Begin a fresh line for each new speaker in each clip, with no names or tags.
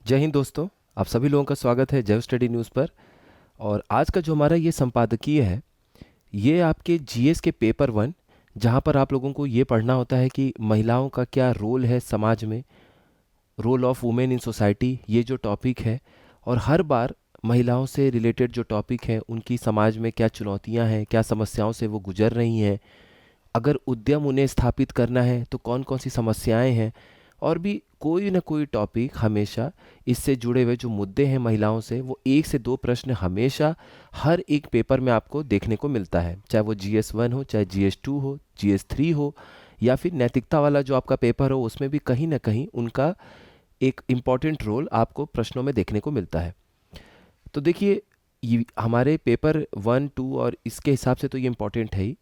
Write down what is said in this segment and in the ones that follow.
जय हिंद दोस्तों। आप सभी लोगों का स्वागत है जय स्टडी न्यूज़ पर। और आज का जो हमारा ये संपादकीय है, ये आपके जीएस के पेपर वन, जहाँ पर आप लोगों को ये पढ़ना होता है कि महिलाओं का क्या रोल है समाज में, role of women in society, ये जो टॉपिक है। और हर बार महिलाओं से रिलेटेड जो टॉपिक है, उनकी समाज में क्या चुनौतियाँ हैं, क्या समस्याओं से वो गुजर रही हैं, अगर उद्यम उन्हें स्थापित करना है तो कौन कौन सी समस्याएं हैं, और भी कोई ना कोई टॉपिक हमेशा इससे जुड़े हुए जो मुद्दे हैं महिलाओं से, वो एक से दो प्रश्न हमेशा हर एक पेपर में आपको देखने को मिलता है। चाहे वो GS1 हो, चाहे GS2 हो, GS3 हो, या फिर नैतिकता वाला जो आपका पेपर हो, उसमें भी कहीं ना कहीं उनका एक इम्पॉर्टेंट रोल आपको प्रश्नों में देखने को मिलता है। तो देखिए, ये हमारे पेपर 1, 2 और इसके हिसाब से तो ये इम्पॉर्टेंट है ही।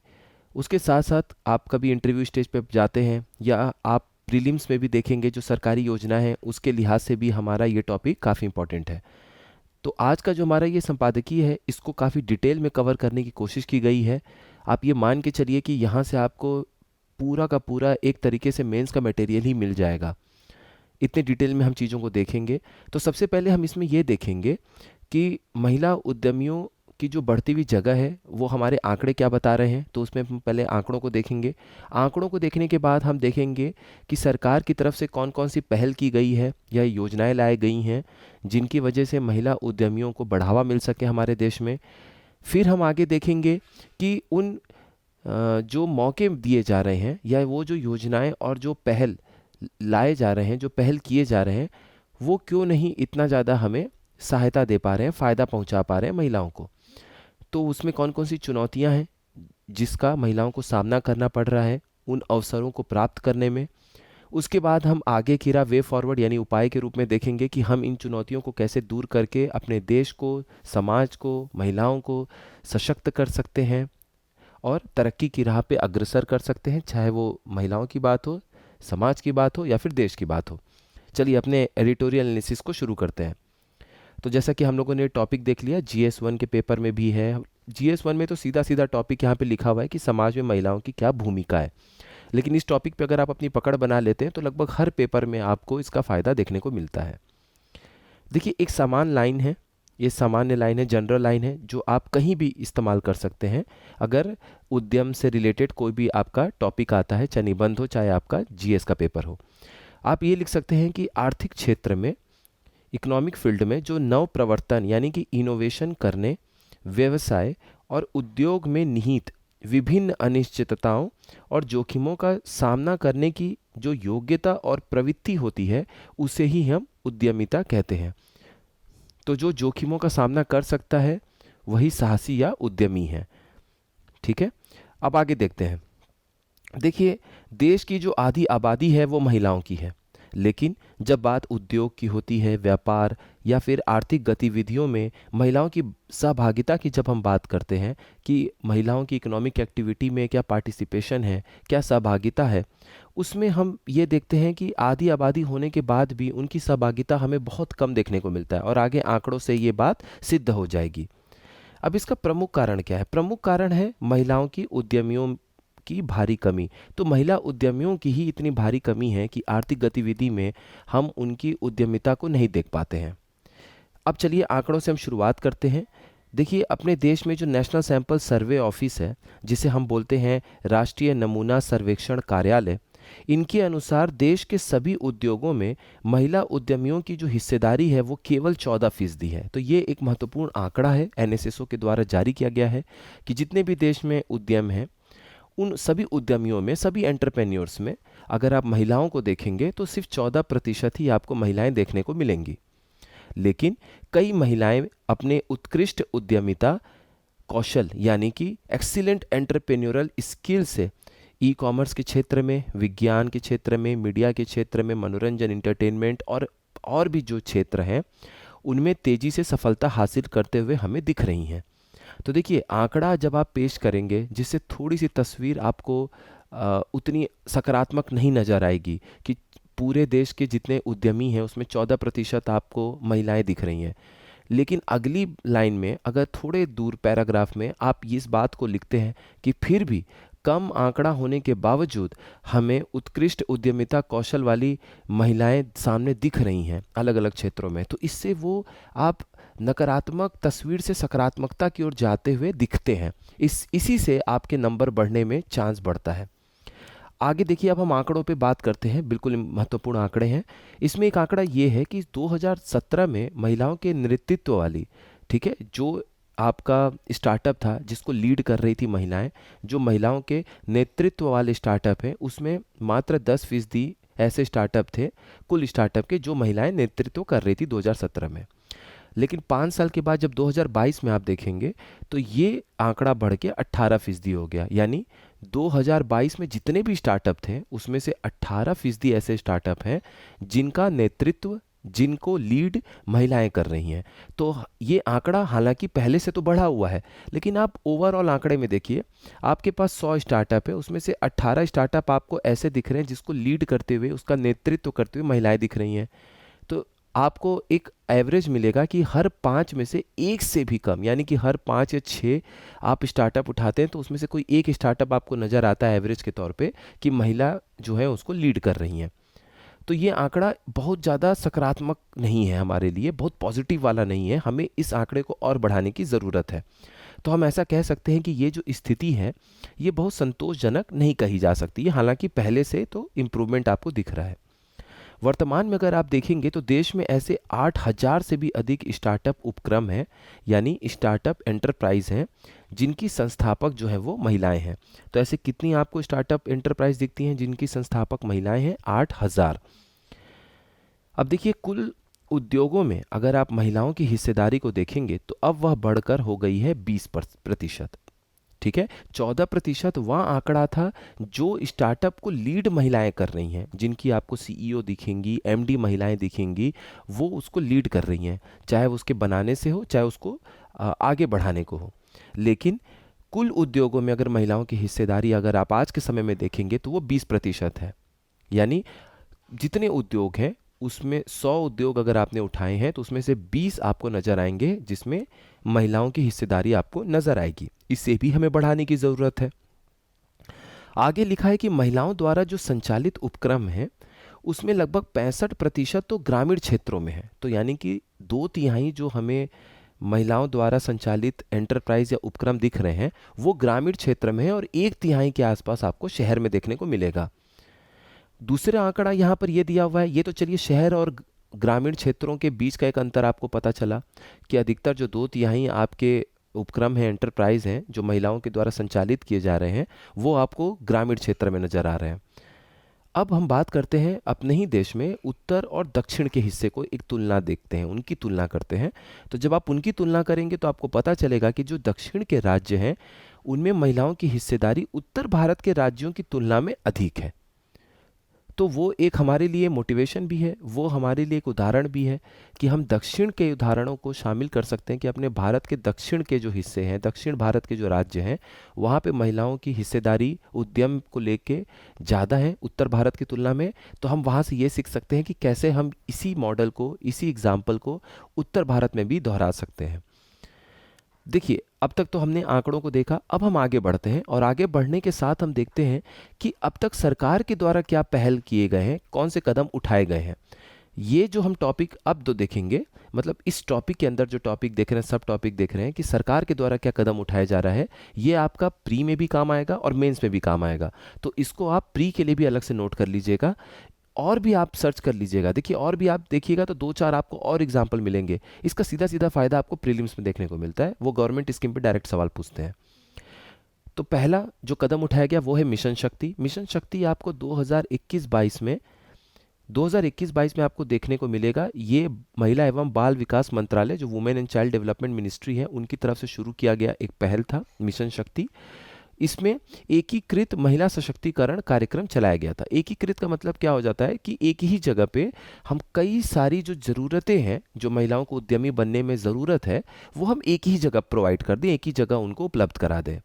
उसके साथ साथ आप कभी इंटरव्यू स्टेज पे जाते हैं या आप प्रीलिम्स में भी देखेंगे, जो सरकारी योजना है उसके लिहाज से भी हमारा ये टॉपिक काफ़ी इंपॉर्टेंट है। तो आज का जो हमारा ये संपादकीय है, इसको काफ़ी डिटेल में कवर करने की कोशिश की गई है। आप ये मान के चलिए कि यहाँ से आपको पूरा का पूरा एक तरीके से मेंस का मटेरियल ही मिल जाएगा, इतने डिटेल में हम चीज़ों को देखेंगे। तो सबसे पहले हम इसमें ये देखेंगे कि महिला उद्यमियों की जो बढ़ती हुई जगह है, वो हमारे आंकड़े क्या बता रहे हैं। तो उसमें हम पहले आंकड़ों को देखेंगे। आंकड़ों को देखने के बाद हम देखेंगे कि सरकार की तरफ से कौन कौन सी पहल की गई है या योजनाएं लाई गई हैं जिनकी वजह से महिला उद्यमियों को बढ़ावा मिल सके हमारे देश में। फिर हम आगे देखेंगे कि उन जो मौके दिए जा रहे हैं या वो जो योजनाएं और जो पहल लाए जा रहे हैं, जो पहल किए जा रहे हैं, वो क्यों नहीं इतना ज़्यादा हमें सहायता दे पा रहे हैं, फ़ायदा पहुंचा पा रहे हैं महिलाओं को। तो उसमें कौन कौन सी चुनौतियां हैं जिसका महिलाओं को सामना करना पड़ रहा है उन अवसरों को प्राप्त करने में। उसके बाद हम आगे की राह, वे फॉरवर्ड यानी उपाय के रूप में देखेंगे कि हम इन चुनौतियों को कैसे दूर करके अपने देश को, समाज को, महिलाओं को सशक्त कर सकते हैं और तरक्की की राह पे अग्रसर कर सकते हैं, चाहे वो महिलाओं की बात हो, समाज की बात हो या फिर देश की बात हो। चलिए अपने एडिटोरियल एनालिसिस को शुरू करते हैं। तो जैसा कि हम लोगों ने टॉपिक देख लिया, GS1 के पेपर में भी है। GS1 में तो सीधा सीधा टॉपिक यहाँ पे लिखा हुआ है कि समाज में महिलाओं की क्या भूमिका है। लेकिन इस टॉपिक पे अगर आप अपनी पकड़ बना लेते हैं तो लगभग हर पेपर में आपको इसका फ़ायदा देखने को मिलता है। देखिए, एक समान लाइन है, ये सामान्य लाइन है, जनरल लाइन है, जो आप कहीं भी इस्तेमाल कर सकते हैं अगर उद्यम से रिलेटेड कोई भी आपका टॉपिक आता है, चाहे निबंध हो, चाहे आपका GS का पेपर हो। आप ये लिख सकते हैं कि आर्थिक क्षेत्र में, इकोनॉमिक फील्ड में जो नव प्रवर्तन यानी कि इनोवेशन करने, व्यवसाय और उद्योग में निहित विभिन्न अनिश्चितताओं और जोखिमों का सामना करने की जो योग्यता और प्रवृत्ति होती है, उसे ही हम उद्यमिता कहते हैं। तो जो जोखिमों का सामना कर सकता है वही साहसी या उद्यमी है। ठीक है, अब आगे देखते हैं। देखिए, देश की जो आधी आबादी है वो महिलाओं की है, लेकिन जब बात उद्योग की होती है, व्यापार या फिर आर्थिक गतिविधियों में महिलाओं की सहभागिता की जब हम बात करते हैं कि महिलाओं की इकोनॉमिक एक्टिविटी में क्या पार्टिसिपेशन है, क्या सहभागिता है, उसमें हम ये देखते हैं कि आधी आबादी होने के बाद भी उनकी सहभागिता हमें बहुत कम देखने को मिलता है। और आगे आंकड़ों से ये बात सिद्ध हो जाएगी। अब इसका प्रमुख कारण क्या है? प्रमुख कारण है महिलाओं की उद्यमियों की भारी कमी। तो महिला उद्यमियों की ही इतनी भारी कमी है कि आर्थिक गतिविधि में हम उनकी उद्यमिता को नहीं देख पाते हैं। अब चलिए आंकड़ों से हम शुरुआत करते हैं। देखिए, अपने देश में जो नेशनल सैंपल सर्वे ऑफिस है, जिसे हम बोलते हैं राष्ट्रीय नमूना सर्वेक्षण कार्यालय, इनके अनुसार देश के सभी उद्योगों में महिला उद्यमियों की जो हिस्सेदारी है वो केवल 14% है। तो ये एक महत्वपूर्ण आंकड़ा है, NSSO के द्वारा जारी किया गया है कि जितने भी देश में उद्यम हैं, उन सभी उद्यमियों में, सभी एंटरप्रेन्योर्स में अगर आप महिलाओं को देखेंगे तो सिर्फ 14% ही आपको महिलाएं देखने को मिलेंगी। लेकिन कई महिलाएं अपने उत्कृष्ट उद्यमिता कौशल यानी कि एक्सीलेंट एंटरप्रेन्योरल स्किल से ई-कॉमर्स के क्षेत्र में, विज्ञान के क्षेत्र में, मीडिया के क्षेत्र में, मनोरंजन, इंटरटेनमेंट और भी जो क्षेत्र हैं उनमें तेजी से सफलता हासिल करते हुए हमें दिख रही हैं। तो देखिए, आंकड़ा जब आप पेश करेंगे जिससे थोड़ी सी तस्वीर आपको उतनी सकारात्मक नहीं नज़र आएगी कि पूरे देश के जितने उद्यमी हैं उसमें 14% आपको महिलाएं दिख रही हैं। लेकिन अगली लाइन में अगर थोड़े दूर पैराग्राफ में आप इस बात को लिखते हैं कि फिर भी कम आंकड़ा होने के बावजूद हमें उत्कृष्ट उद्यमिता कौशल वाली महिलाएं सामने दिख रही हैं अलग अलग क्षेत्रों में। तो इससे वो आप नकारात्मक तस्वीर से सकारात्मकता की ओर जाते हुए दिखते हैं। इसी से आपके नंबर बढ़ने में चांस बढ़ता है। आगे देखिए, अब हम आंकड़ों पे बात करते हैं। बिल्कुल महत्वपूर्ण आंकड़े हैं। इसमें एक आंकड़ा ये है कि 2017 में महिलाओं के नेतृत्व वाली, ठीक है, जो आपका स्टार्टअप था जिसको लीड कर रही थी महिलाएं, जो महिलाओं के नेतृत्व वाले स्टार्टअप हैं उसमें मात्र 10% ऐसे स्टार्टअप थे कुल स्टार्टअप के जो महिलाएं नेतृत्व कर रही थी 2017 में। लेकिन 5 साल के बाद जब 2022 में आप देखेंगे तो ये आंकड़ा बढ़ के 18% हो गया। यानी 2022 में जितने भी स्टार्टअप थे उसमें से 18% ऐसे स्टार्टअप हैं जिनका नेतृत्व, जिनको लीड महिलाएं कर रही हैं। तो ये आंकड़ा हालांकि पहले से तो बढ़ा हुआ है, लेकिन आप ओवरऑल आंकड़े में देखिए, आपके पास 100 स्टार्टअप है, उसमें से 18 स्टार्टअप आपको ऐसे दिख रहे हैं जिसको लीड करते हुए, उसका नेतृत्व करते हुए महिलाएं दिख रही हैं। तो आपको एक एवरेज मिलेगा कि हर 5 में से एक से भी कम, यानी कि हर 5 या 6 आप स्टार्टअप उठाते हैं तो उसमें से कोई एक स्टार्टअप आपको नज़र आता है एवरेज के तौर पे कि महिला जो है उसको लीड कर रही हैं। तो ये आंकड़ा बहुत ज़्यादा सकारात्मक नहीं है हमारे लिए, बहुत पॉजिटिव वाला नहीं है। हमें इस आंकड़े को और बढ़ाने की ज़रूरत है। तो हम ऐसा कह सकते हैं कि ये जो स्थिति है ये बहुत संतोषजनक नहीं कही जा सकती है, हालांकि पहले से तो इम्प्रूवमेंट आपको दिख रहा है। वर्तमान में अगर आप देखेंगे तो देश में ऐसे 8,000 से भी अधिक स्टार्टअप उपक्रम हैं, यानी स्टार्टअप एंटरप्राइज हैं, जिनकी संस्थापक जो है वो महिलाएं हैं। तो ऐसे कितनी आपको स्टार्टअप एंटरप्राइज दिखती हैं जिनकी संस्थापक महिलाएं हैं? 8,000। अब देखिए, कुल उद्योगों में अगर आप महिलाओं की हिस्सेदारी को देखेंगे तो अब वह बढ़कर हो गई है 20%। ठीक है, 14% वह आंकड़ा था जो स्टार्टअप को लीड महिलाएं कर रही हैं, जिनकी आपको सीईओ दिखेंगी, एमडी महिलाएं दिखेंगी, वो उसको लीड कर रही हैं, चाहे वो उसके बनाने से हो, चाहे उसको आगे बढ़ाने को हो। लेकिन कुल उद्योगों में अगर महिलाओं की हिस्सेदारी अगर आप आज के समय में देखेंगे तो वो 20% है। यानी जितने उद्योग हैं उसमें 100 उद्योग अगर आपने उठाए हैं तो उसमें से 20 आपको नजर आएंगे जिसमें महिलाओं की हिस्सेदारी आपको नजर आएगी। इसे भी हमें बढ़ाने की ज़रूरत है। आगे लिखा है कि महिलाओं द्वारा जो संचालित उपक्रम है उसमें लगभग 65% तो ग्रामीण क्षेत्रों में है। तो यानी कि 2/3 जो हमें महिलाओं द्वारा संचालित एंटरप्राइज या उपक्रम दिख रहे हैं वो ग्रामीण क्षेत्र में है और 1/3 के आसपास आपको शहर में देखने को मिलेगा। दूसरा आंकड़ा यहाँ पर ये दिया हुआ है, ये तो चलिए शहर और ग्रामीण क्षेत्रों के बीच का एक अंतर आपको पता चला कि अधिकतर जो 2/3 आपके उपक्रम हैं, एंटरप्राइज हैं, जो महिलाओं के द्वारा संचालित किए जा रहे हैं वो आपको ग्रामीण क्षेत्र में नज़र आ रहे हैं। अब हम बात करते हैं अपने ही देश में उत्तर और दक्षिण के हिस्से को एक तुलना देखते हैं, उनकी तुलना करते हैं। तो जब आप उनकी तुलना करेंगे तो आपको पता चलेगा कि जो दक्षिण के राज्य हैं उनमें महिलाओं की हिस्सेदारी उत्तर भारत के राज्यों की तुलना में अधिक है। तो वो एक हमारे लिए मोटिवेशन भी है, वो हमारे लिए एक उदाहरण भी है कि हम दक्षिण के उदाहरणों को शामिल कर सकते हैं कि अपने भारत के दक्षिण के जो हिस्से हैं, दक्षिण भारत के जो राज्य हैं, वहाँ पे महिलाओं की हिस्सेदारी उद्यम को लेके ज़्यादा है उत्तर भारत की तुलना में। तो हम वहाँ से ये सीख सकते हैं कि कैसे हम इसी मॉडल को, इसी एग्जाम्पल को उत्तर भारत में भी दोहरा सकते हैं। देखिए, अब तक तो हमने आंकड़ों को देखा, अब हम आगे बढ़ते हैं और आगे बढ़ने के साथ हम देखते हैं कि अब तक सरकार के द्वारा क्या पहल किए गए हैं, कौन से कदम उठाए गए हैं। ये जो हम टॉपिक अब तो देखेंगे, मतलब इस टॉपिक के अंदर जो टॉपिक देख रहे हैं, सब टॉपिक देख रहे हैं कि सरकार के द्वारा क्या कदम उठाया जा रहा है, ये आपका प्री में भी काम आएगा और मेंस में भी काम आएगा। तो इसको आप प्री के लिए भी अलग से नोट कर लीजिएगा और भी आप सर्च कर लीजिएगा। देखिए, और भी आप देखिएगा तो 2-4 आपको और एग्जाम्पल मिलेंगे। इसका सीधा सीधा फायदा आपको प्रीलिम्स में देखने को मिलता है, वो गवर्नमेंट स्कीम पे डायरेक्ट सवाल पूछते हैं। तो पहला जो कदम उठाया गया वो है मिशन शक्ति। मिशन शक्ति आपको 2021-22 में आपको देखने को मिलेगा। ये महिला एवं बाल विकास मंत्रालय, जो women and child development ministry है, उनकी तरफ से शुरू किया गया एक पहल था मिशन शक्ति। इसमें एकीकृत महिला सशक्तिकरण कार्यक्रम चलाया गया था। एकीकृत का मतलब क्या हो जाता है कि एक ही जगह पे हम कई सारी जो ज़रूरतें हैं, जो महिलाओं को उद्यमी बनने में ज़रूरत है, वो हम एक ही जगह प्रोवाइड कर दें, एक ही जगह उनको उपलब्ध करा दें।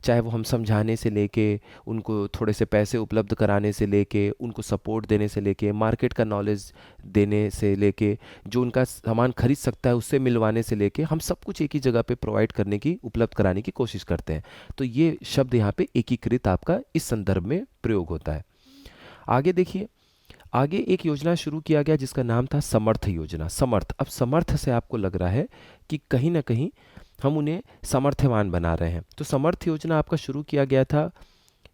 चाहे वो हम समझाने से लेके, उनको थोड़े से पैसे उपलब्ध कराने से लेके, उनको सपोर्ट देने से लेके, मार्केट का नॉलेज देने से लेके, जो उनका सामान खरीद सकता है उससे मिलवाने से लेके, हम सब कुछ एक ही जगह पे प्रोवाइड करने की, उपलब्ध कराने की कोशिश करते हैं। तो ये शब्द यहाँ पे एकीकृत आपका इस संदर्भ में प्रयोग होता है। आगे देखिए, आगे एक योजना शुरू किया गया जिसका नाम था समर्थ योजना। समर्थ, अब समर्थ से आपको लग रहा है कि कहीं ना कहीं हम उन्हें समर्थवान बना रहे हैं। तो समर्थ योजना आपका शुरू किया गया था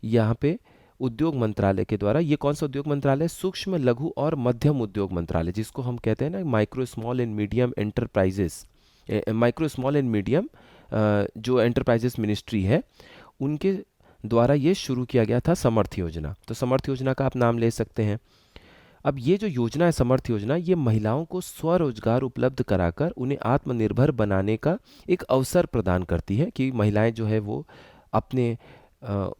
यहाँ पे उद्योग मंत्रालय के द्वारा। ये कौन सा उद्योग मंत्रालय? सूक्ष्म लघु और मध्यम उद्योग मंत्रालय, जिसको हम कहते हैं ना micro small and medium enterprises, micro small and medium जो एंटरप्राइजेस मिनिस्ट्री है, उनके द्वारा ये शुरू किया गया था समर्थ योजना। तो समर्थ योजना का आप नाम ले सकते हैं। अब ये जो योजना है समर्थ योजना, ये महिलाओं को स्वरोजगार उपलब्ध कराकर उन्हें आत्मनिर्भर बनाने का एक अवसर प्रदान करती है कि महिलाएं जो है वो अपने अ,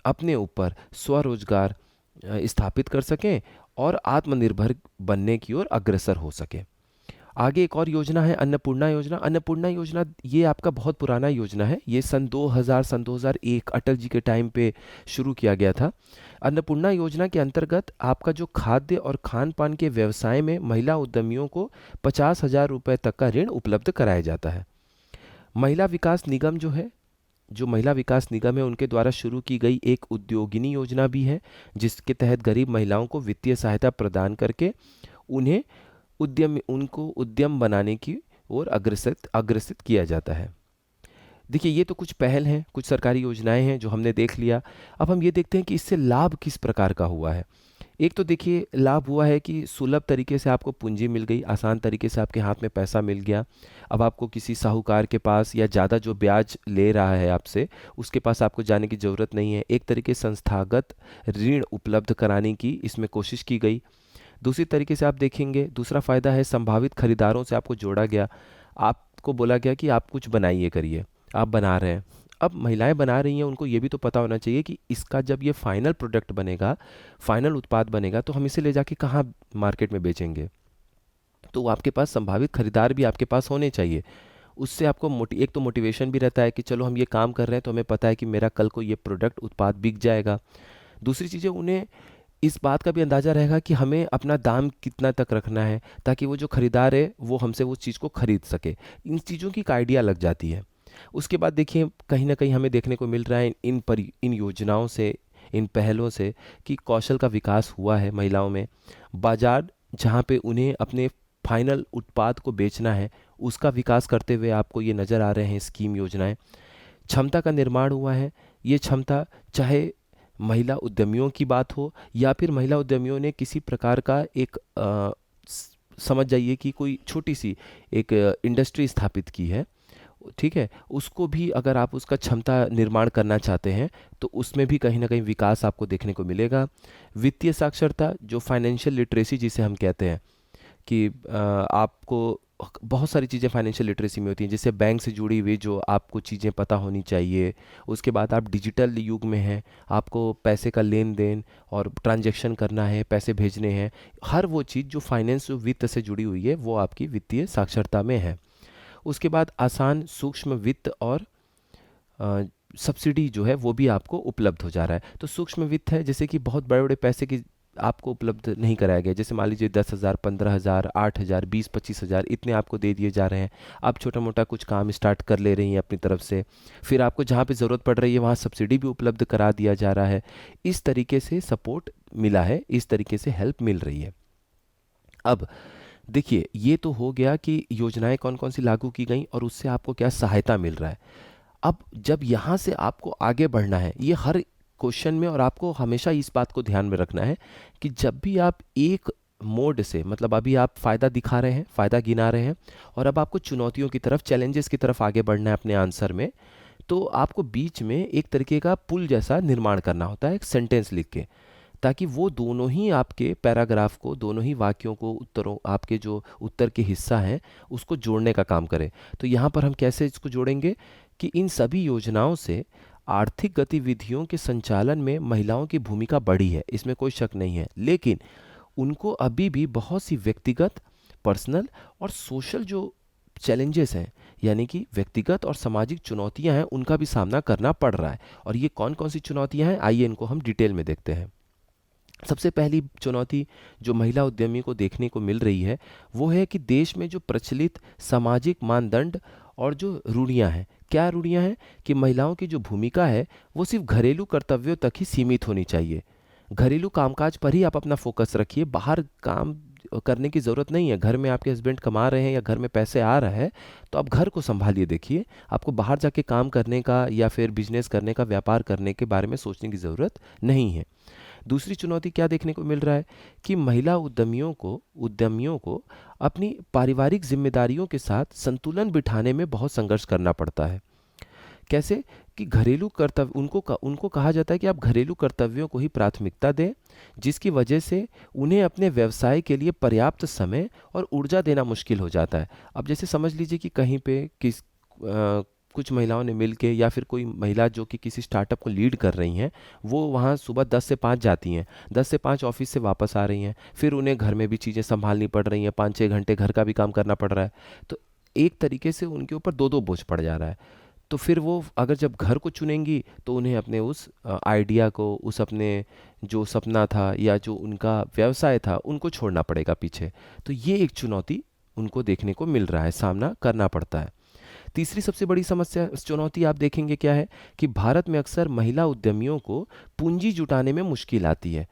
अपने ऊपर स्वरोजगार स्थापित कर सकें और आत्मनिर्भर बनने की ओर अग्रसर हो सकें। आगे एक और योजना है अन्नपूर्णा योजना। अन्नपूर्णा योजना ये आपका बहुत पुराना योजना है। ये सन 2001 अटल जी के टाइम पे शुरू किया गया था। अन्नपूर्णा योजना के अंतर्गत आपका जो खाद्य और खान पान के व्यवसाय में महिला उद्यमियों को 50,000 रुपये तक का ऋण उपलब्ध कराया जाता है। महिला विकास निगम जो है, जो महिला विकास निगम है, उनके द्वारा शुरू की गई एक उद्योगिनी योजना भी है, जिसके तहत गरीब महिलाओं को वित्तीय सहायता प्रदान करके उन्हें उनको उद्यम बनाने की ओर अग्रसित अग्रसित किया जाता है। देखिए, ये तो कुछ पहल हैं, कुछ सरकारी योजनाएं हैं जो हमने देख लिया। अब हम ये देखते हैं कि इससे लाभ किस प्रकार का हुआ है। एक तो देखिए लाभ हुआ है कि सुलभ तरीके से आपको पूंजी मिल गई, आसान तरीके से आपके हाथ में पैसा मिल गया। अब आपको किसी साहूकार के पास या ज़्यादा जो ब्याज ले रहा है आपसे, उसके पास आपको जाने की ज़रूरत नहीं है। एक तरीके संस्थागत ऋण उपलब्ध कराने की इसमें कोशिश की गई। दूसरी तरीके से आप देखेंगे, दूसरा फ़ायदा है संभावित खरीदारों से आपको जोड़ा गया। आपको बोला गया कि आप कुछ बनाइए करिए, आप बना रहे हैं। अब महिलाएं बना रही हैं, उनको ये भी तो पता होना चाहिए कि इसका जब ये फाइनल प्रोडक्ट बनेगा, फाइनल उत्पाद बनेगा, तो हम इसे ले जाके कहाँ मार्केट में बेचेंगे। तो आपके पास संभावित खरीदार भी आपके पास होने चाहिए। उससे आपको एक तो मोटिवेशन भी रहता है कि चलो हम ये काम कर रहे हैं तो हमें पता है कि मेरा कल को ये प्रोडक्ट उत्पाद बिक जाएगा। दूसरी चीज़ें, उन्हें इस बात का भी अंदाज़ा रहेगा कि हमें अपना दाम कितना तक रखना है, ताकि वो जो खरीदार है वो हमसे वो चीज़ को खरीद सके। इन चीज़ों की एक आइडिया लग जाती है। उसके बाद देखिए, कहीं ना कहीं हमें देखने को मिल रहा है इन योजनाओं से, इन पहलों से, कि कौशल का विकास हुआ है महिलाओं में। बाजार जहाँ पे उन्हें अपने फाइनल उत्पाद को बेचना है, उसका विकास करते हुए आपको ये नज़र आ रहे हैं स्कीम योजनाएं। क्षमता का निर्माण हुआ है। ये क्षमता, चाहे महिला उद्यमियों की बात हो या फिर महिला उद्यमियों ने किसी प्रकार का एक समझ जाइए कि कोई छोटी सी एक इंडस्ट्री स्थापित की है, ठीक है, उसको भी अगर आप उसका क्षमता निर्माण करना चाहते हैं तो उसमें भी कहीं ना कहीं विकास आपको देखने को मिलेगा। वित्तीय साक्षरता, जो फाइनेंशियल लिटरेसी जिसे हम कहते हैं, कि आपको बहुत सारी चीज़ें फाइनेंशियल लिटरेसी में होती हैं, जैसे बैंक से जुड़ी हुई जो आपको चीज़ें पता होनी चाहिए। उसके बाद आप डिजिटल युग में हैं, आपको पैसे का लेन देन और ट्रांजैक्शन करना है, पैसे भेजने हैं, हर वो चीज़ जो फाइनेंस, जो वित्त से जुड़ी हुई है, वो आपकी वित्तीय साक्षरता में है। उसके बाद आसान सूक्ष्म वित्त और सब्सिडी जो है वो भी आपको उपलब्ध हो जा रहा है। तो सूक्ष्म वित्त है, जैसे कि बहुत बड़े बड़े पैसे की आपको उपलब्ध नहीं कराया गया। जैसे मान लीजिए 10,000, 15,000, 8,000, 20-25,000 इतने आपको दे दिए जा रहे हैं। आप छोटा मोटा कुछ काम स्टार्ट कर ले रही हैं अपनी तरफ से, फिर आपको जहाँ पे ज़रूरत पड़ रही है वहाँ सब्सिडी भी उपलब्ध करा दिया जा रहा है। इस तरीके से सपोर्ट मिला है, इस तरीके से हेल्प मिल रही है। अब देखिए, ये तो हो गया कि योजनाएं कौन कौन सी लागू की गई और उससे आपको क्या सहायता मिल रहा है। अब जब यहाँ से आपको आगे बढ़ना है, ये हर क्वेश्चन में, और आपको हमेशा इस बात को ध्यान में रखना है कि जब भी आप एक मोड से, मतलब अभी आप फ़ायदा दिखा रहे हैं, फ़ायदा गिना रहे हैं, और अब आपको चुनौतियों की तरफ, चैलेंजेस की तरफ आगे बढ़ना है अपने आंसर में, तो आपको बीच में एक तरीके का पुल जैसा निर्माण करना होता है, एक सेंटेंस लिख के, ताकि वो दोनों ही आपके पैराग्राफ को, दोनों ही वाक्यों को, उत्तरों, आपके जो उत्तर के हिस्सा हैं उसको जोड़ने का काम करें। तो यहाँ पर हम कैसे इसको जोड़ेंगे कि इन सभी योजनाओं से आर्थिक गतिविधियों के संचालन में महिलाओं की भूमिका बढ़ी है, इसमें कोई शक नहीं है, लेकिन उनको अभी भी बहुत सी व्यक्तिगत, पर्सनल और सोशल जो चैलेंजेस हैं यानी कि व्यक्तिगत और सामाजिक चुनौतियां हैं उनका भी सामना करना पड़ रहा है। और ये कौन कौन सी चुनौतियां हैं, आइए इनको हम डिटेल में देखते हैं। सबसे पहली चुनौती जो महिला उद्यमी को देखने को मिल रही है वो है कि देश में जो प्रचलित सामाजिक मानदंड और जो रूढ़ियां हैं, क्या रूढ़ियां हैं कि महिलाओं की जो भूमिका है वो सिर्फ घरेलू कर्तव्यों तक ही सीमित होनी चाहिए। घरेलू कामकाज पर ही आप अपना फोकस रखिए, बाहर काम करने की ज़रूरत नहीं है। घर में आपके हस्बैंड कमा रहे हैं या घर में पैसे आ रहा है तो आप घर को संभालिए, देखिए आपको बाहर जाके काम करने का या फिर बिजनेस करने का, व्यापार करने के बारे में सोचने की ज़रूरत नहीं है। दूसरी चुनौती क्या देखने को मिल रहा है कि महिला उद्यमियों को अपनी पारिवारिक जिम्मेदारियों के साथ संतुलन बिठाने में बहुत संघर्ष करना पड़ता है। कैसे कि घरेलू कर्तव्य उनको कहा जाता है कि आप घरेलू कर्तव्यों को ही प्राथमिकता दें, जिसकी वजह से उन्हें अपने व्यवसाय के लिए पर्याप्त समय और ऊर्जा देना मुश्किल हो जाता है। अब जैसे समझ लीजिए कि कहीं पे कुछ महिलाओं ने मिलके या फिर कोई महिला जो कि किसी स्टार्टअप को लीड कर रही हैं, वो वहाँ सुबह 10 से 5 जाती हैं, 10 से 5 ऑफिस से वापस आ रही हैं, फिर उन्हें घर में भी चीज़ें संभालनी पड़ रही हैं, 5-6 घंटे घर का भी काम करना पड़ रहा है। तो एक तरीके से उनके ऊपर दो दो बोझ पड़ जा रहा है। तो फिर वो अगर जब घर को चुनेंगी तो उन्हें अपने उस आइडिया को, उस अपने जो सपना था या जो उनका व्यवसाय था, उनको छोड़ना पड़ेगा पीछे। तो ये एक चुनौती उनको देखने को मिल रहा है, सामना करना पड़ता है। तीसरी सबसे बड़ी समस्या, चुनौती आप देखेंगे क्या है कि भारत में अक्सर महिला उद्यमियों को पूंजी जुटाने में मुश्किल आती है,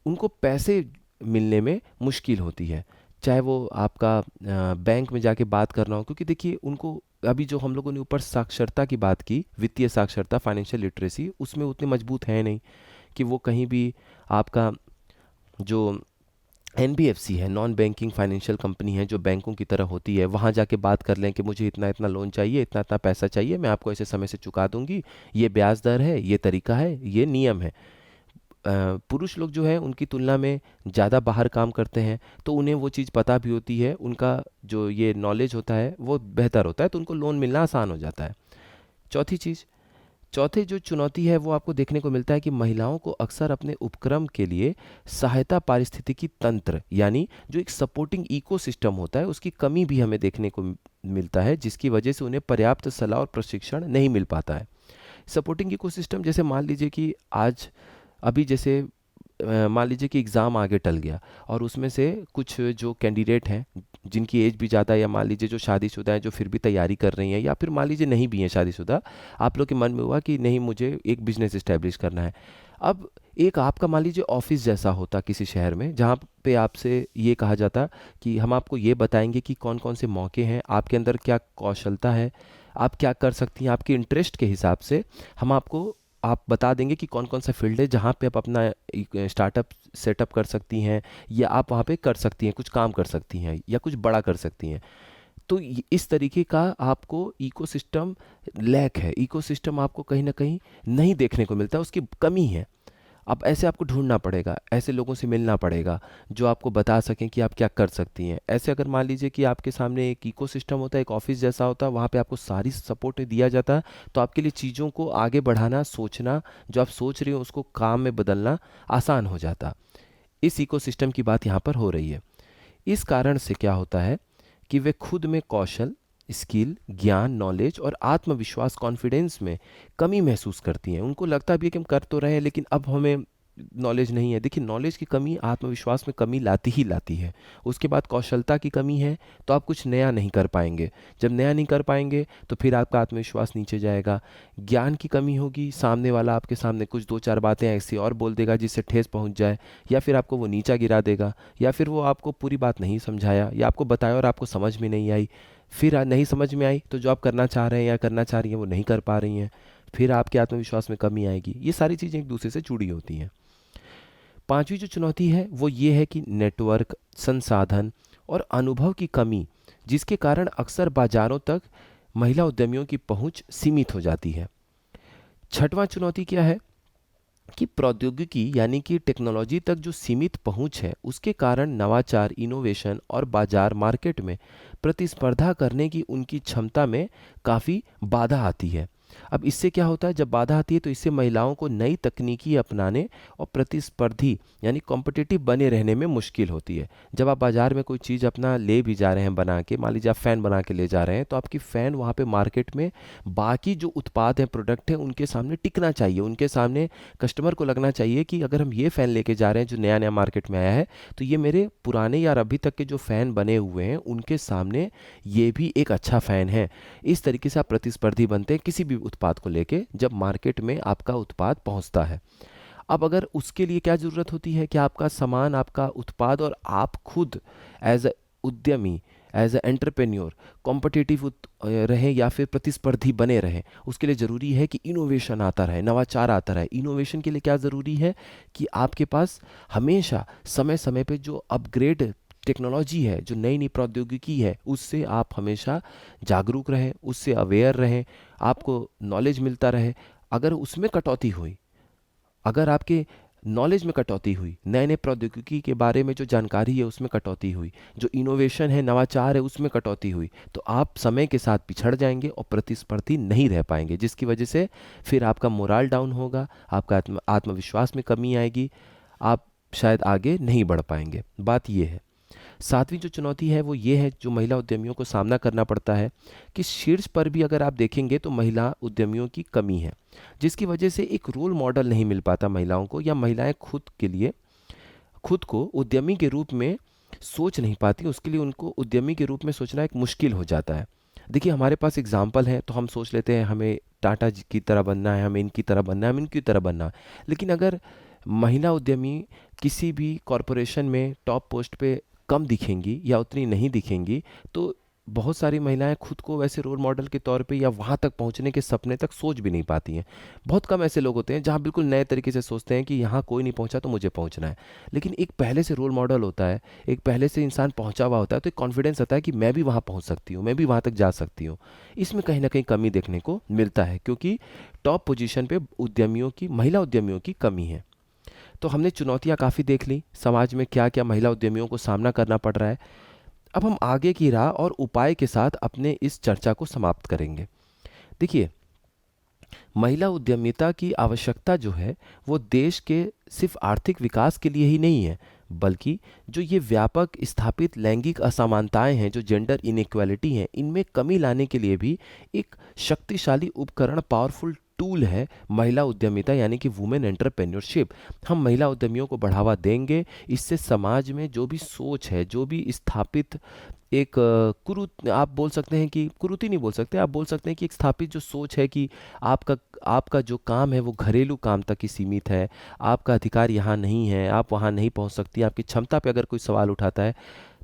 उनको पैसे मिलने में मुश्किल होती है। चाहे वो आपका बैंक में जाके बात करना हो, क्योंकि देखिए उनको अभी जो हम लोगों ने ऊपर साक्षरता की बात की, वित्तीय साक्षरता, फाइनेंशियल लिटरेसी, उसमें उतने मजबूत है नहीं कि वो कहीं भी आपका जो एनबीएफसी है, नॉन बैंकिंग फाइनेंशियल कंपनी है, जो बैंकों की तरह होती है, वहाँ जाके बात कर लें कि मुझे इतना इतना लोन चाहिए, इतना इतना पैसा चाहिए, मैं आपको ऐसे समय से चुका दूंगी, ये ब्याज दर है, ये तरीका है, ये नियम है। पुरुष लोग जो है उनकी तुलना में ज़्यादा बाहर काम करते हैं, तो उन्हें वो चीज़ पता भी होती है, उनका जो ये नॉलेज होता है वो बेहतर होता है, तो उनको लोन मिलना आसान हो जाता है। चौथी चीज़, चौथे जो चुनौती है वो आपको देखने को मिलता है कि महिलाओं को अक्सर अपने उपक्रम के लिए सहायता पारिस्थितिकी तंत्र, यानी जो एक सपोर्टिंग इकोसिस्टम होता है, उसकी कमी भी हमें देखने को मिलता है, जिसकी वजह से उन्हें पर्याप्त सलाह और प्रशिक्षण नहीं मिल पाता है। सपोर्टिंग इकोसिस्टम, जैसे मान लीजिए कि आज अभी जैसे मान लीजिए कि एग्ज़ाम आगे टल गया और उसमें से कुछ जो कैंडिडेट हैं जिनकी एज भी ज़्यादा है, या मान लीजिए जो शादीशुदा हैं जो फिर भी तैयारी कर रही हैं, या फिर मान लीजिए नहीं भी हैं शादीशुदा, आप लोग के मन में हुआ कि नहीं मुझे एक बिजनेस इस्टेब्लिश करना है। अब एक आपका मान लीजिए ऑफिस जैसा होता किसी शहर में, जहाँ पे आपसे ये कहा जाता कि हम आपको ये बताएंगे कि कौन कौन से मौके हैं, आपके अंदर क्या कौशलता है, आप क्या कर सकती हैं, आपके इंटरेस्ट के हिसाब से हम आपको आप बता देंगे कि कौन कौन सा फील्ड है जहाँ पे आप अपना स्टार्टअप सेटअप कर सकती हैं, या आप वहाँ पे कर सकती हैं, कुछ काम कर सकती हैं या कुछ बड़ा कर सकती हैं। तो इस तरीके का आपको इकोसिस्टम लैक है, इकोसिस्टम आपको कहीं ना कहीं नहीं देखने को मिलता, उसकी कमी है। अब ऐसे आपको ढूंढना पड़ेगा, ऐसे लोगों से मिलना पड़ेगा जो आपको बता सकें कि आप क्या कर सकती हैं। ऐसे अगर मान लीजिए कि आपके सामने एक इकोसिस्टम होता है, एक ऑफिस जैसा होता है, वहाँ पे आपको सारी सपोर्ट दिया जाता है, तो आपके लिए चीज़ों को आगे बढ़ाना, सोचना, जो आप सोच रहे हो उसको काम में बदलना आसान हो जाता। इस इकोसिस्टम की बात यहाँ पर हो रही है। इस कारण से क्या होता है कि वे खुद में कौशल, स्किल, ज्ञान, नॉलेज और आत्मविश्वास, कॉन्फिडेंस में कमी महसूस करती हैं। उनको लगता भी है कि हम कर तो रहे हैं लेकिन अब हमें नॉलेज नहीं है। देखिए नॉलेज की कमी आत्मविश्वास में कमी लाती ही लाती है। उसके बाद कौशलता की कमी है तो आप कुछ नया नहीं कर पाएंगे। जब नया नहीं कर पाएंगे तो फिर आपका आत्मविश्वास नीचे जाएगा। ज्ञान की कमी होगी, सामने वाला आपके सामने कुछ दो चार बातें ऐसी और बोल देगा जिससे ठेस पहुंच जाए, या फिर आपको वो नीचा गिरा देगा, या फिर वो आपको पूरी बात नहीं समझाया, या आपको बताया और आपको समझ में नहीं आई। फिर नहीं समझ में आई तो जो आप करना चाह रहे हैं या करना चाह रही हैं वो नहीं कर पा रही हैं, फिर आपके आत्मविश्वास में कमी आएगी। ये सारी चीज़ें एक दूसरे से जुड़ी होती हैं। पांचवी जो चुनौती है वो ये है कि नेटवर्क, संसाधन और अनुभव की कमी, जिसके कारण अक्सर बाजारों तक महिला उद्यमियों की पहुंच सीमित हो जाती है। छठवां चुनौती क्या है कि प्रौद्योगिकी यानी कि टेक्नोलॉजी तक जो सीमित पहुंच है उसके कारण नवाचार, इनोवेशन और बाजार मार्केट में प्रतिस्पर्धा करने की उनकी क्षमता में काफ़ी बाधा आती है। अब इससे क्या होता है, जब बाधा आती है तो इससे महिलाओं को नई तकनीकी अपनाने और प्रतिस्पर्धी यानी कॉम्पिटिटिव बने रहने में मुश्किल होती है। जब आप बाजार में कोई चीज़ अपना ले भी जा रहे हैं बना के, मान लीजिए आप फ़ैन बना के ले जा रहे हैं, तो आपकी फ़ैन वहाँ पे मार्केट में बाकी जो उत्पाद हैं, प्रोडक्ट हैं, उनके सामने टिकना चाहिए। उनके सामने कस्टमर को लगना चाहिए कि अगर हम ये फ़ैन लेके जा रहे हैं जो नया नया मार्केट में आया है, तो ये मेरे पुराने या अभी तक के जो फ़ैन बने हुए हैं उनके सामने ये भी एक अच्छा फ़ैन है। इस तरीके से आप प्रतिस्पर्धी बनते हैं किसी भी उत्पाद को लेके जब मार्केट में आपका उत्पाद पहुंचता है। अब अगर उसके लिए क्या ज़रूरत होती है कि आपका सामान, आपका उत्पाद और आप खुद एज ए उद्यमी, एज ए एंटरप्रेन्योर कॉम्पिटिटिव रहें या फिर प्रतिस्पर्धी बने रहें, उसके लिए ज़रूरी है कि इनोवेशन आता रहे, नवाचार आता रहे। इनोवेशन के लिए क्या ज़रूरी है कि आपके पास हमेशा समय समय पे जो अपग्रेड टेक्नोलॉजी है, जो नई नई प्रौद्योगिकी है, उससे आप हमेशा जागरूक रहें, उससे अवेयर रहें, आपको नॉलेज मिलता रहे। अगर उसमें कटौती हुई, अगर आपके नॉलेज में कटौती हुई, नए नए प्रौद्योगिकी के बारे में जो जानकारी है उसमें कटौती हुई, जो इनोवेशन है, नवाचार है, उसमें कटौती हुई, तो आप समय के साथ पिछड़ जाएंगे और प्रतिस्पर्धी नहीं रह पाएंगे, जिसकी वजह से फिर आपका मोराल डाउन होगा, आपका आत्मविश्वास में कमी आएगी, आप शायद आगे नहीं बढ़ पाएंगे। बात यह है। सातवीं जो चुनौती है वो ये है, जो महिला उद्यमियों को सामना करना पड़ता है, कि शीर्ष पर भी अगर आप देखेंगे तो महिला उद्यमियों की कमी है, जिसकी वजह से एक रोल मॉडल नहीं मिल पाता महिलाओं को, या महिलाएं खुद को उद्यमी के रूप में सोच नहीं पाती। उसके लिए उनको उद्यमी के रूप में सोचना एक मुश्किल हो जाता है। देखिए, हमारे पास एग्जाम्पल है तो हम सोच लेते हैं हमें टाटा जी की तरह बनना है, हमें इनकी तरह बनना है, हमें इनकी तरह बनना है। लेकिन अगर महिला उद्यमी किसी भी कॉरपोरेशन में टॉप पोस्ट पे कम दिखेंगी या उतनी नहीं दिखेंगी, तो बहुत सारी महिलाएं खुद को वैसे रोल मॉडल के तौर पे या वहाँ तक पहुँचने के सपने तक सोच भी नहीं पाती हैं। बहुत कम ऐसे लोग होते हैं जहाँ बिल्कुल नए तरीके से सोचते हैं कि यहाँ कोई नहीं पहुँचा तो मुझे पहुँचना है। लेकिन एक पहले से रोल मॉडल होता है, एक पहले से इंसान पहुँचा हुआ होता है, तो एक कॉन्फिडेंस आता है कि मैं भी वहाँ पहुँच सकती हूँ, मैं भी वहाँ तक जा सकती हूँ। इसमें कहीं ना कहीं कमी देखने को मिलता है, क्योंकि टॉप पोजीशन पे महिला उद्यमियों की कमी है। तो हमने चुनौतियां काफ़ी देख ली, समाज में क्या क्या महिला उद्यमियों को सामना करना पड़ रहा है। अब हम आगे की राह और उपाय के साथ अपने इस चर्चा को समाप्त करेंगे। देखिए, महिला उद्यमिता की आवश्यकता जो है वो देश के सिर्फ आर्थिक विकास के लिए ही नहीं है, बल्कि जो ये व्यापक स्थापित लैंगिक असमानताएं हैं, जो जेंडर इनइक्वालिटी हैं, इनमें कमी लाने के लिए भी एक शक्तिशाली उपकरण, पावरफुल टूल है महिला उद्यमिता, यानी कि वुमेन एंटरप्रेन्योरशिप। हम महिला उद्यमियों को बढ़ावा देंगे, इससे समाज में जो भी सोच है, जो भी स्थापित एक आप बोल सकते हैं कि कुरीति नहीं बोल सकते, आप बोल सकते हैं कि एक स्थापित जो सोच है कि आपका आपका जो काम है वो घरेलू काम तक ही सीमित है, आपका अधिकार यहाँ नहीं है, आप वहाँ नहीं पहुँच सकती, आपकी क्षमता पे अगर कोई सवाल उठाता है,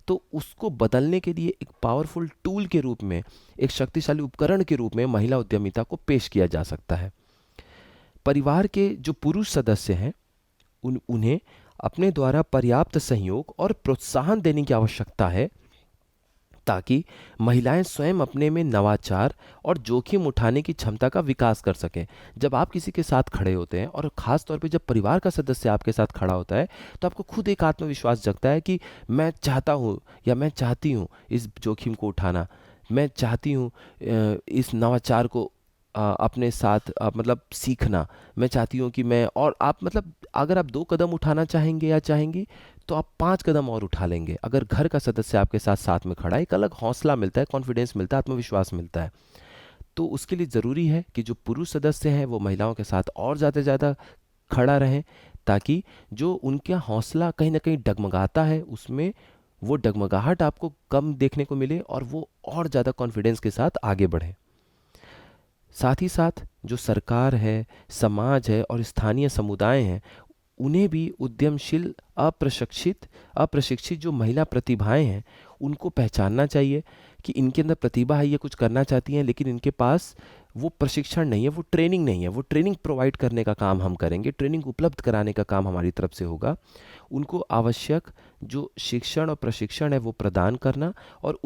तो उसको बदलने के लिए एक पावरफुल टूल के रूप में, एक शक्तिशाली उपकरण के रूप में महिला उद्यमिता को पेश किया जा सकता है। परिवार के जो पुरुष सदस्य हैं उन्हें अपने द्वारा पर्याप्त सहयोग और प्रोत्साहन देने की आवश्यकता है, ताकि महिलाएं स्वयं अपने में नवाचार और जोखिम उठाने की क्षमता का विकास कर सकें। जब आप किसी के साथ खड़े होते हैं, और ख़ास तौर पे जब परिवार का सदस्य आपके साथ खड़ा होता है, तो आपको खुद एक आत्मविश्वास जगता है कि मैं चाहता हूँ या मैं चाहती हूँ इस जोखिम को उठाना, मैं चाहती हूँ इस नवाचार को अपने साथ मतलब सीखना, मैं चाहती हूँ कि मैं, और आप मतलब अगर आप 2 कदम उठाना चाहेंगे या चाहेंगी तो आप 5 कदम और उठा लेंगे। अगर घर का सदस्य आपके साथ साथ में खड़ा है, एक अलग हौसला मिलता है, कॉन्फिडेंस मिलता है, आत्मविश्वास मिलता है। तो उसके लिए ज़रूरी है कि जो पुरुष सदस्य हैं वो महिलाओं के साथ और ज़्यादा से ज़्यादा खड़ा रहें, ताकि जो उनका हौसला कहीं ना कहीं डगमगाता है, उसमें वो डगमगाहट आपको कम देखने को मिले और वो और ज़्यादा कॉन्फिडेंस के साथ आगे बढ़े। साथ ही साथ जो सरकार है, समाज है और स्थानीय समुदाय हैं, उन्हें भी उद्यमशील अप्रशिक्षित जो महिला प्रतिभाएं हैं उनको पहचानना चाहिए कि इनके अंदर प्रतिभा है, ये कुछ करना चाहती हैं, लेकिन इनके पास वो प्रशिक्षण नहीं है, वो ट्रेनिंग नहीं है। वो ट्रेनिंग प्रोवाइड करने का काम हम करेंगे, ट्रेनिंग उपलब्ध कराने का काम हमारी तरफ से होगा। उनको आवश्यक जो शिक्षण और प्रशिक्षण है वो प्रदान करना, और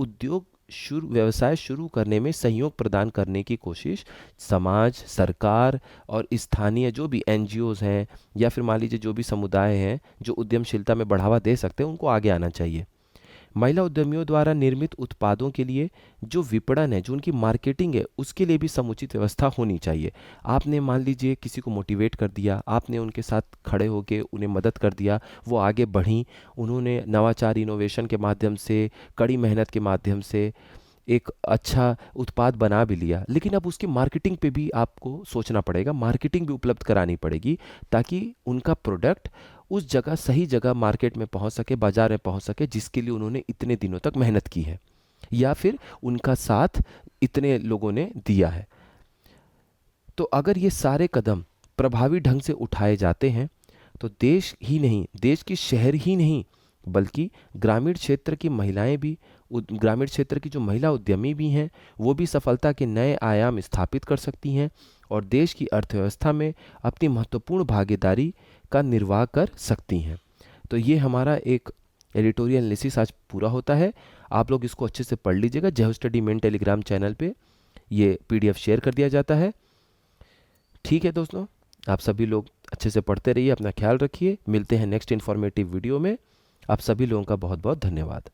व्यवसाय शुरू करने में सहयोग प्रदान करने की कोशिश समाज, सरकार और स्थानीय जो भी एनजीओज हैं, या फिर मान लीजिए जो भी समुदाय हैं जो उद्यमशीलता में बढ़ावा दे सकते हैं, उनको आगे आना चाहिए। महिला उद्यमियों द्वारा निर्मित उत्पादों के लिए जो विपणन है, जो उनकी मार्केटिंग है, उसके लिए भी समुचित व्यवस्था होनी चाहिए। आपने मान लीजिए किसी को मोटिवेट कर दिया, आपने उनके साथ खड़े होकर उन्हें मदद कर दिया, वो आगे बढ़ी, उन्होंने नवाचार इनोवेशन के माध्यम से, कड़ी मेहनत के माध्यम से एक अच्छा उत्पाद बना भी लिया, लेकिन अब उसकी मार्केटिंग पे भी आपको सोचना पड़ेगा, मार्केटिंग भी उपलब्ध करानी पड़ेगी ताकि उनका प्रोडक्ट उस जगह, सही जगह मार्केट में पहुंच सके, बाजार में पहुंच सके, जिसके लिए उन्होंने इतने दिनों तक मेहनत की है या फिर उनका साथ इतने लोगों ने दिया है। तो अगर ये सारे कदम प्रभावी ढंग से उठाए जाते हैं तो देश ही नहीं, देश की शहर ही नहीं, बल्कि ग्रामीण क्षेत्र की महिलाएं भी, ग्रामीण क्षेत्र की जो महिला उद्यमी भी हैं, वो भी सफलता के नए आयाम स्थापित कर सकती हैं और देश की अर्थव्यवस्था में अपनी महत्वपूर्ण भागीदारी का निर्वाह कर सकती हैं। तो ये हमारा एक एडिटोरियल एनालिसिस आज पूरा होता है। आप लोग इसको अच्छे से पढ़ लीजिएगा। जेव स्टडी मेन टेलीग्राम चैनल पे ये पीडीएफ शेयर कर दिया जाता है। ठीक है दोस्तों, आप सभी लोग अच्छे से पढ़ते रहिए, अपना ख्याल रखिए। मिलते हैं नेक्स्ट इन्फॉर्मेटिव वीडियो में। आप सभी लोगों का बहुत बहुत धन्यवाद।